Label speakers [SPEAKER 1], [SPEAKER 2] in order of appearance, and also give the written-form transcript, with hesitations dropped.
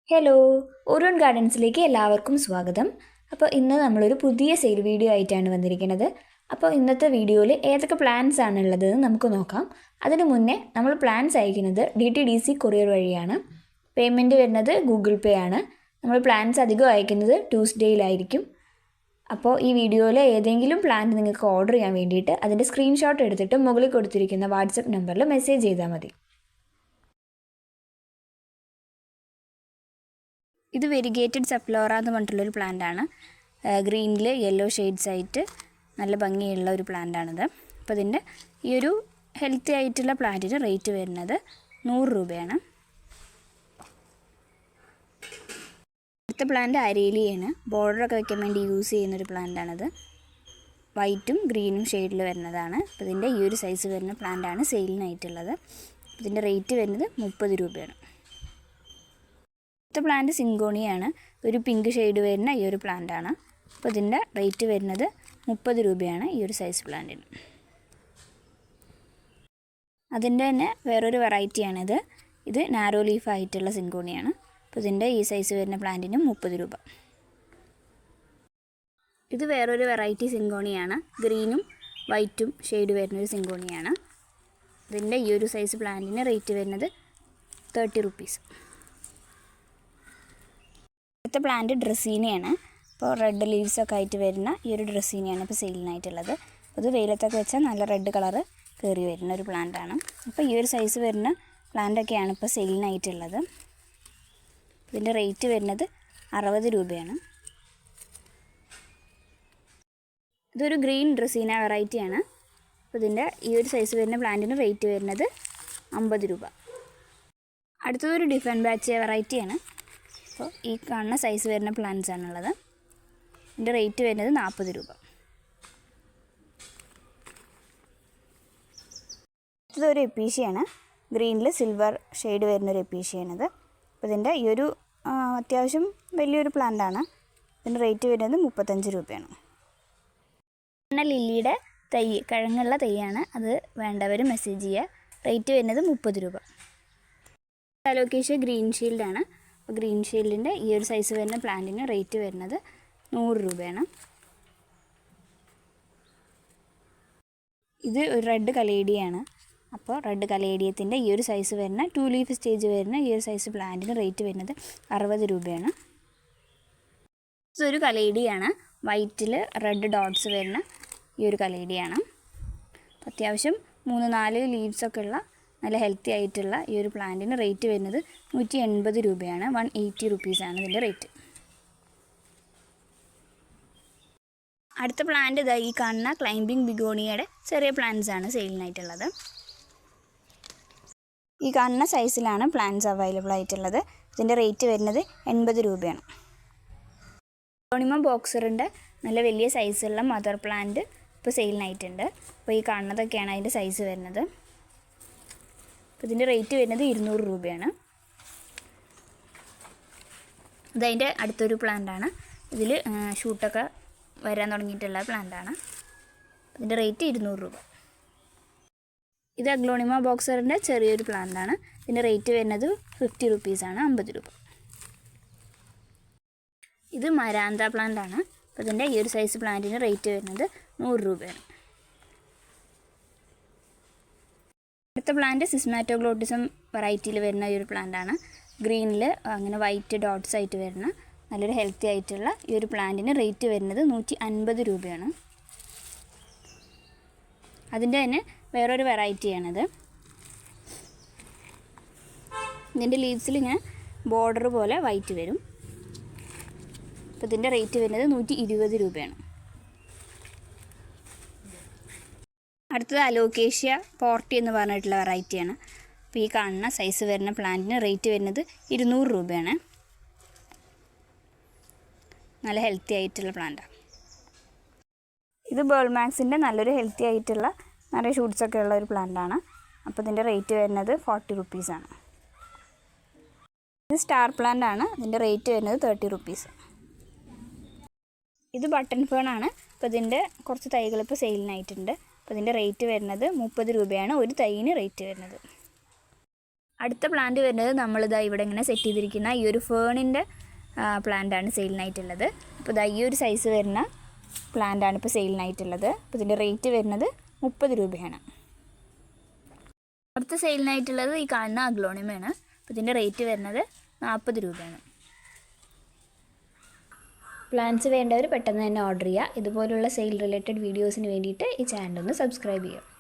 [SPEAKER 1] Hello, ഓരോൺ ഗാർഡൻസിലേക്ക് എല്ലാവർക്കും സ്വാഗതം. അപ്പോൾ ഇന്ന് നമ്മളൊരു പുതിയ സെയിൽ വീഡിയോ ആയിട്ടാണ് വന്നിരിക്കുന്നത്. അപ്പോൾ ഇന്നത്തെ വീഡിയോയിൽ ഏതൊക്കെ പ്ലാൻസ് ആണുള്ളതെന്ന് നമുക്ക് നോക്കാം. അതിനു മുന്നേ നമ്മൾ പ്ലാൻസ് അയക്കുന്നത് DTDC കൊറിയർ വഴിയാണ്. പേയ്മെൻറ്റ് വരുന്നത് ഗൂഗിൾ പേ ആണ്. നമ്മൾ പ്ലാൻസ് അധികം അയക്കുന്നത് ട്യൂസ്ഡേയിലായിരിക്കും. അപ്പോൾ ഈ വീഡിയോയിൽ ഏതെങ്കിലും പ്ലാന്റ് നിങ്ങൾക്ക് ഓർഡർ ചെയ്യാൻ വേണ്ടിയിട്ട് അതിൻ്റെ സ്ക്രീൻഷോട്ട് എടുത്തിട്ട് മുകളിൽ കൊടുത്തിരിക്കുന്ന വാട്സപ്പ് നമ്പറിൽ മെസ്സേജ് ചെയ്താൽ മതി. ഇത് വെരിഗേറ്റഡ് സപ്ലോറ എന്ന് പറഞ്ഞിട്ടുള്ളൊരു പ്ലാന്റാണ്. ഗ്രീനിൽ യെല്ലോ ഷെയ്ഡ്സ് ആയിട്ട് നല്ല ഭംഗിയുള്ള ഒരു പ്ലാന്റാണിത്. അപ്പോൾ ഇതിൻ്റെ ഈ ഒരു ഹെൽത്തി ആയിട്ടുള്ള പ്ലാന്റിന് റേറ്റ് വരുന്നത് 100 രൂപയാണ്. അടുത്ത പ്ലാന്റ് അരേലിയാണ്. ബോർഡറൊക്കെ വെക്കാൻ വേണ്ടി യൂസ് ചെയ്യുന്നൊരു പ്ലാന്റാണിത്. വൈറ്റും ഗ്രീനും ഷെയ്ഡിൽ വരുന്നതാണ്. അപ്പോൾ ഇതിൻ്റെ ഈ ഒരു സൈസ് വരുന്ന പ്ലാന്റാണ് സെയിലിനായിട്ടുള്ളത്. ഇതിൻ്റെ റേറ്റ് വരുന്നത് 30 രൂപയാണ്. അടുത്ത പ്ലാന്റ് സിങ്കോണിയാണ്. ഒരു പിങ്ക് ഷെയ്ഡ് വരുന്ന ഈ ഒരു പ്ലാന്റാണ്. അപ്പോൾ ഇതിൻ്റെ റേറ്റ് വരുന്നത് 30 രൂപയാണ് ഈ ഒരു സൈസ് പ്ലാന്റിന്. അതിൻ്റെ തന്നെ വേറൊരു വെറൈറ്റിയാണിത്. ഇത് നാരോ ലീഫ് ആയിട്ടുള്ള സിങ്കോണിയാണ്. അപ്പോൾ ഇതിൻ്റെ ഈ സൈസ് വരുന്ന പ്ലാന്റിന് 30 രൂപ. ഇത് വേറൊരു വെറൈറ്റി സിങ്കോണിയാണ്. ഗ്രീനും വൈറ്റും ഷെയ്ഡ് വരുന്നൊരു സിങ്കോണിയാണ്. ഇതിൻ്റെ ഈ ഒരു സൈസ് പ്ലാന്റിന് റേറ്റ് വരുന്നത് 30 റുപ്പീസ്. അടുത്ത പ്ലാന്റ് ഡ്രസ്സീനയാണ്. അപ്പോൾ റെഡ് ലീവ്സൊക്കെ ആയിട്ട് വരുന്ന ഈ ഒരു ഡ്രസ്സീനയാണ് ഇപ്പോൾ സെയിലിനായിട്ടുള്ളത്. അപ്പോൾ ഇത് വെയിലത്തൊക്കെ വെച്ചാൽ നല്ല റെഡ് കളറ് കയറി വരുന്ന ഒരു പ്ലാന്റാണ്. അപ്പോൾ ഈ ഒരു സൈസ് വരുന്ന പ്ലാന്റൊക്കെയാണ് ഇപ്പോൾ സെയിലിനായിട്ടുള്ളത്. ഇതിൻ്റെ റേറ്റ് വരുന്നത് 60 രൂപയാണ്. ഇതൊരു ഗ്രീൻ ഡ്രസ്സീന വെറൈറ്റിയാണ്. അപ്പോൾ ഇതിൻ്റെ ഈ ഒരു സൈസ് വരുന്ന പ്ലാന്റിന് റേറ്റ് വരുന്നത് 50 രൂപ. അടുത്തതൊരു ഡിഫറെൻറ്റ് ബാച്ച് വെറൈറ്റിയാണ്. അപ്പോൾ ഈ കാണുന്ന സൈസ് വരുന്ന പ്ലാന്റ്സ് ആണുള്ളത്. ഇതിൻ്റെ റേറ്റ് വരുന്നത് 40 രൂപ. ഇതൊരു എപ്പീഷ്യയാണ്. ഗ്രീനിൽ സിൽവർ ഷെയ്ഡ് വരുന്നൊരു എപ്പീഷ്യയാണിത്. അപ്പോൾ ഇതിൻ്റെ ഈ ഒരു അത്യാവശ്യം വലിയൊരു പ്ലാന്റാണ്. ഇതിൻ്റെ റേറ്റ് വരുന്നത് 35 രൂപയാണ്. പിന്നെ ലില്ലിയുടെ തൈ, കിഴങ്ങുള്ള തൈയാണ്. അത് വേണ്ടവർ മെസ്സേജ് ചെയ്യുക. റേറ്റ് വരുന്നത് 30 രൂപ. അലോക്കേഷ്യ ഗ്രീൻ ഷീൽഡാണ്. അപ്പോൾ ഗ്രീൻ ഷീൽഡിൻ്റെ ഈ ഒരു സൈസ് വരുന്ന പ്ലാന്റിന് റേറ്റ് വരുന്നത് 100 രൂപയാണ്. ഇത് ഒരു റെഡ് കലേഡിയാണ്. അപ്പോൾ റെഡ് കലേഡിയത്തിൻ്റെ ഈ ഒരു സൈസ് വരുന്ന 2 ലീഫ് സ്റ്റേജ് വരുന്ന ഈ ഒരു സൈസ് പ്ലാന്റിന് റേറ്റ് വരുന്നത് 60 രൂപയാണ്. ഇതൊരു കലേഡിയാണ്. വൈറ്റിൽ റെഡ് ഡോട്ട്സ് വരുന്ന ഈ ഒരു കലേഡിയാണ്. അത്യാവശ്യം 3-4 ലീവ്സൊക്കെ ഉള്ള നല്ല ഹെൽത്തി ആയിട്ടുള്ള ഈ ഒരു പ്ലാന്റിന് റേറ്റ് വരുന്നത് 180 രൂപയാണ്. 180 റുപ്പീസാണ് ഇതിൻ്റെ റേറ്റ്. അടുത്ത പ്ലാന്റ് ഇതാ ഈ കാണുന്ന ക്ലൈംബിംഗ് ബിഗോണിയയുടെ ചെറിയ പ്ലാന്റ്സ് ആണ് സെയിലിനായിട്ടുള്ളത്. ഈ കാണുന്ന സൈസിലാണ് പ്ലാന്റ്സ് അവൈലബിൾ ആയിട്ടുള്ളത്. ഇതിൻ്റെ റേറ്റ് വരുന്നത് 80 രൂപയാണ്. അഗ്ലോണിമ ബോക്സറിൻ്റെ നല്ല വലിയ സൈസുള്ള മദർ പ്ലാന്റ് ഇപ്പോൾ സെയിലിനായിട്ടുണ്ട്. അപ്പോൾ ഈ കാണുന്നതൊക്കെയാണ് അതിൻ്റെ സൈസ് വരുന്നത്. ഇതിൻ്റെ റേറ്റ് വരുന്നത് 200 രൂപയാണ്. ഇതതിൻ്റെ അടുത്തൊരു പ്ലാന്റാണ്. ഇതിൽ ഷൂട്ടൊക്കെ വരാൻ തുടങ്ങിയിട്ടുള്ള പ്ലാന്റാണ്. ഇതിൻ്റെ റേറ്റ് 200 രൂപ. ഇത് അഗ്ലോണിമ ബോക്സറിൻ്റെ ചെറിയൊരു പ്ലാന്റാണ്. ഇതിൻ്റെ റേറ്റ് വരുന്നത് 50 റുപ്പീസാണ്, 50 രൂപ. ഇത് മരാന്ത പ്ലാന്റാണ്. അപ്പോൾ ഇതിൻ്റെ ഈ ഒരു സൈസ് പ്ലാന്റിന് റേറ്റ് വരുന്നത് 100 രൂപയാണ്. അടുത്ത പ്ലാന്റ് സിസ്മാറ്റോഗ്ലോട്ടിസം വെറൈറ്റിയിൽ വരുന്ന ഈ ഒരു പ്ലാന്റാണ്. ഗ്രീനിൽ അങ്ങനെ വൈറ്റ് ഡോട്ട്സ് ആയിട്ട് വരുന്ന നല്ലൊരു ഹെൽത്തി ആയിട്ടുള്ള ഈ ഒരു പ്ലാന്റിന് റേറ്റ് വരുന്നത് 150 രൂപയാണ്. അതിൻ്റെ തന്നെ വേറൊരു വെറൈറ്റിയാണിത്. ഇതിൻ്റെ ലീവ്സിൽ ഇങ്ങനെ ബോർഡർ പോലെ വൈറ്റ് വരും. അപ്പോൾ ഇതിൻ്റെ റേറ്റ് വരുന്നത് 120 രൂപയാണ്. അടുത്തത് അലോക്കേഷ്യ പോർട്ടി എന്ന് പറഞ്ഞിട്ടുള്ള വെറൈറ്റിയാണ്. അപ്പോൾ ഈ കാണുന്ന സൈസ് വരുന്ന പ്ലാന്റിന് റേറ്റ് വരുന്നത് 200 രൂപയാണ്. നല്ല ഹെൽത്തി ആയിട്ടുള്ള പ്ലാന്റാണ്. ഇത് ബേൾമാക്സിൻ്റെ നല്ലൊരു ഹെൽത്തി ആയിട്ടുള്ള നിറയെ ഷൂട്ട്സൊക്കെ ഉള്ള ഒരു പ്ലാന്റാണ്. അപ്പോൾ ഇതിൻ്റെ റേറ്റ് വരുന്നത് 40 റുപ്പീസാണ്. ഇത് സ്റ്റാർ പ്ലാന്റ് ആണ്. ഇതിൻ്റെ റേറ്റ് വരുന്നത് 30 റുപ്പീസ്. ഇത് ബട്ടൺ ഫേൺ ആണ്. അപ്പോൾ ഇതിൻ്റെ കുറച്ച് തൈകൾ ഇപ്പോൾ സെയിലിനായിട്ടുണ്ട്. അപ്പോൾ ഇതിൻ്റെ റേറ്റ് വരുന്നത് 30 രൂപയാണ് ഒരു തൈയിന് റേറ്റ് വരുന്നത്. അടുത്ത പ്ലാന്റ് വരുന്നത് നമ്മളിതാ ഇവിടെ ഇങ്ങനെ സെറ്റ് ചെയ്തിരിക്കുന്ന ഈ ഒരു ഫേണിൻ്റെ പ്ലാന്റാണ് സെയിലിനായിട്ടുള്ളത്. അപ്പോൾ ഇതാ ഈ ഒരു സൈസ് വരുന്ന പ്ലാന്റാണ് ഇപ്പോൾ സെയിലിനായിട്ടുള്ളത്. അപ്പോൾ ഇതിൻ്റെ റേറ്റ് വരുന്നത് 30 രൂപയാണ്. അടുത്ത സെയിലിനായിട്ടുള്ളത് ഈ കാണുന്ന അഗ്ലോണിയമാണ്. അപ്പോൾ ഇതിൻ്റെ റേറ്റ് വരുന്നത് 40 രൂപയാണ്. പ്ലാന്റ്സ് വേണ്ടവർ പെട്ടെന്ന് തന്നെ ഓർഡർ ചെയ്യുക. ഇതുപോലുള്ള സെയിൽ റിലേറ്റഡ് വീഡിയോസിന് വേണ്ടിയിട്ട് ഈ ചാനൽ ഒന്ന് സബ്സ്ക്രൈബ് ചെയ്യുക.